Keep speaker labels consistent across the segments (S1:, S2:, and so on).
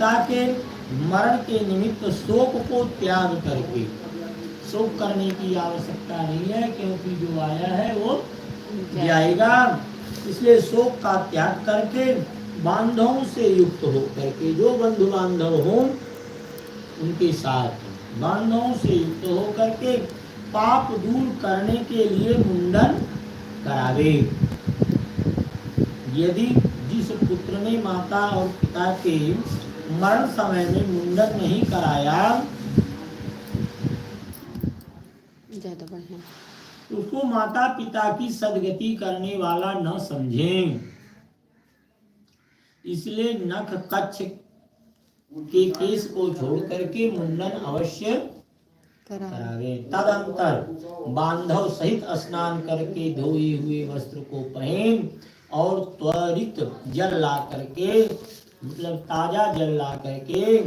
S1: पिता के मरण के निमित्त शोक को त्याग करके, शोक करने की आवश्यकता नहीं है क्योंकि जो आया है वो जाएगा, इसलिए शोक का त्याग करके बांधवों से युक्त हो करके, जो बंधु बांधव हों उनके साथ बांधवों से युक्त हो करके पाप दूर करने के लिए मुंडन करावे। यदि जिस पुत्र ने माता और पिता के मरण समय में मुंडन नहीं कराया उसको माता पिता की सदगति करने वाला न समझें, इसलिए नख कच्छ के केस को छोड़ करके मुंडन अवश्य करावे। तदंतर बांधव सहित स्नान करके धोए हुए वस्त्र को पहन और त्वरित जल ला करके, मतलब ताजा जल ला करके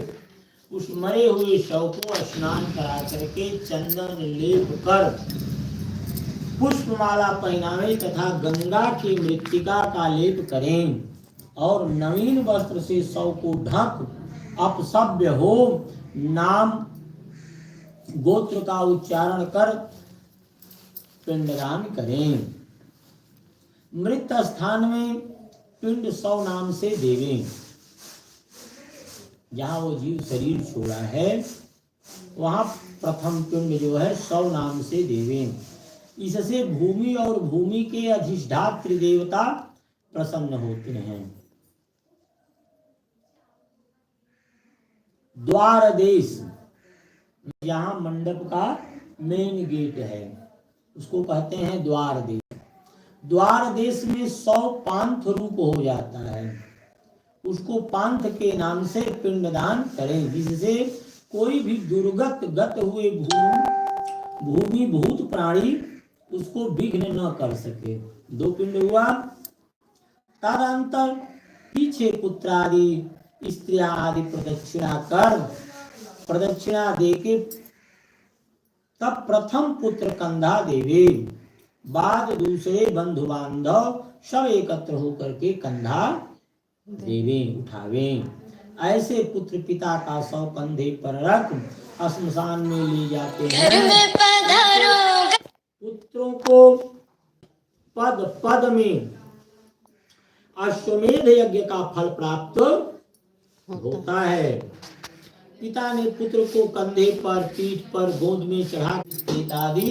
S1: उस मरे हुए शव को स्नान करा करके चंदन लेप कर पुष्पमाला पहनावे तथा गंगा की मृत्तिका का लेप करें और नवीन वस्त्र से शव को ढक अपसभ्य हो नाम गोत्र का उच्चारण कर पिंडदान करें। मृत स्थान में पिंड 100 नाम से देवें। जहाँ वो जीव शरीर छोड़ा है वहाँ प्रथम पिंड जो है 100 नाम से देवें। इससे भूमि और भूमि के अधिष्ठात्री देवता प्रसन्न होते हैं। द्वार देश, यहाँ मंडप का मेन गेट है उसको कहते हैं द्वार देश। द्वार देश में 100 पांथ रूप हो जाता है, उसको पांथ के नाम से पिंडदान करें, जिससे कोई भी दुर्गत गत हुए भूमि भूत प्राणी उसको विघ्न न कर सके। 2 पिंड हुआ। तदंतर पीछे पुत्रादि स्त्रियां आदि प्रदक्षिणा कर, प्रदक्षिणा देके तब प्रथम पुत्र कंधा देवे, बाद दूसरे बंधु बांधव सब एकत्र होकर के कंधा देवे उठावे। ऐसे पुत्र पिता का शव कंधे पर रख श्मशान में ले जाते हैं। पुत्रों को पद पद में अश्वमेध यज्ञ का फल प्राप्त होता है। पिता ने पुत्र को कंधे पर, पीठ पर, गोद में चढ़ा आदि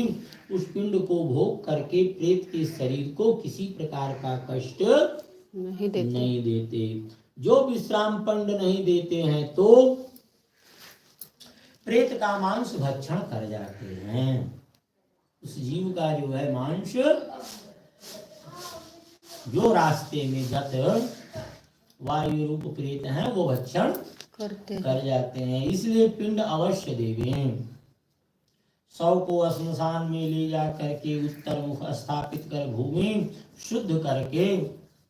S1: उस पिंड को भोग करके प्रेत के शरीर को किसी प्रकार का कष्ट नहीं देते। जो विश्राम पंड नहीं देते हैं तो प्रेत का मांस भक्षण कर जाते हैं। उस जीव का जो है मांस जो रास्ते में गत वायु रूप प्रेत हैं वो भक्षण कर जाते हैं, इसलिए पिंड अवश्य देवें। शव को श्मशान में ले जा करके उत्तर मुख स्थापित कर भूमि शुद्ध करके,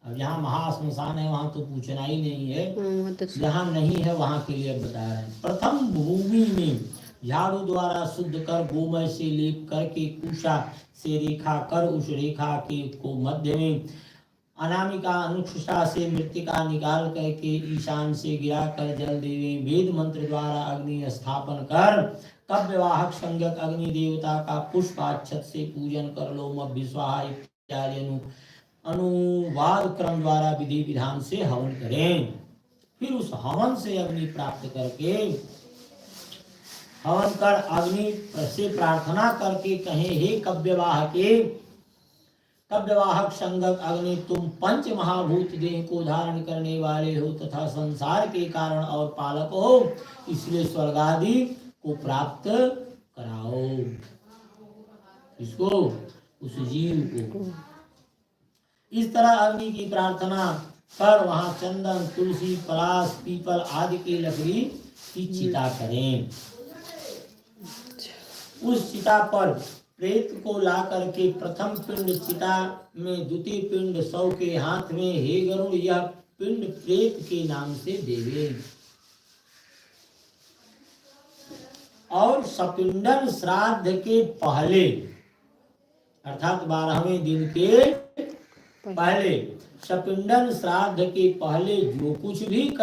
S1: अब यहाँ महाश्मशान है वहां तो पूछना ही नहीं है, जहाँ नहीं है वहां के लिए बता रहे हैं। प्रथम भूमि में झाड़ू द्वारा शुद्ध कर गोमय से लेप करके कुशा से रेखा कर उस रेखा के को मध्य में अनामिका अनुष्ठा से मृतिका निकाल करके ईशान से गिरा कर जल देवे। वेद मंत्र द्वारा अग्नि स्थापन कर कव्यवाहक संज्ञक अग्नि देवता का पुष्पाक्षत से पूजन कर लो। स्वाहा इत्यादि अनुवाद क्रम द्वारा विधि विधान से हवन करें। फिर उस हवन से अग्नि प्राप्त करके हवन कर अग्नि से प्रार्थना करके कहें, हे कव्यवाहक संगक अग्नि, तुम पंच महाभूत देह को धारण करने वाले हो तथा संसार के कारण और पालक हो, इसलिए स्वर्ग आदि को प्राप्त कराओ। इसको उस जीव को इस तरह अग्नि की प्रार्थना कर वहां चंदन, तुलसी, पलाश, पीपल आदि की लकड़ी की चिता करें। उस चिता पर प्रेत को ला करके प्रथम पिंड चिता में, द्वितीय पिंड शव के हाथ में, हे गरुड़ यह पिंड प्रेत के नाम से देवे। और सपिंडन श्राद्ध के पहले अर्थात 12वें दिन के पहले, सपिंडन श्राद्ध के पहले जो कुछ भी कर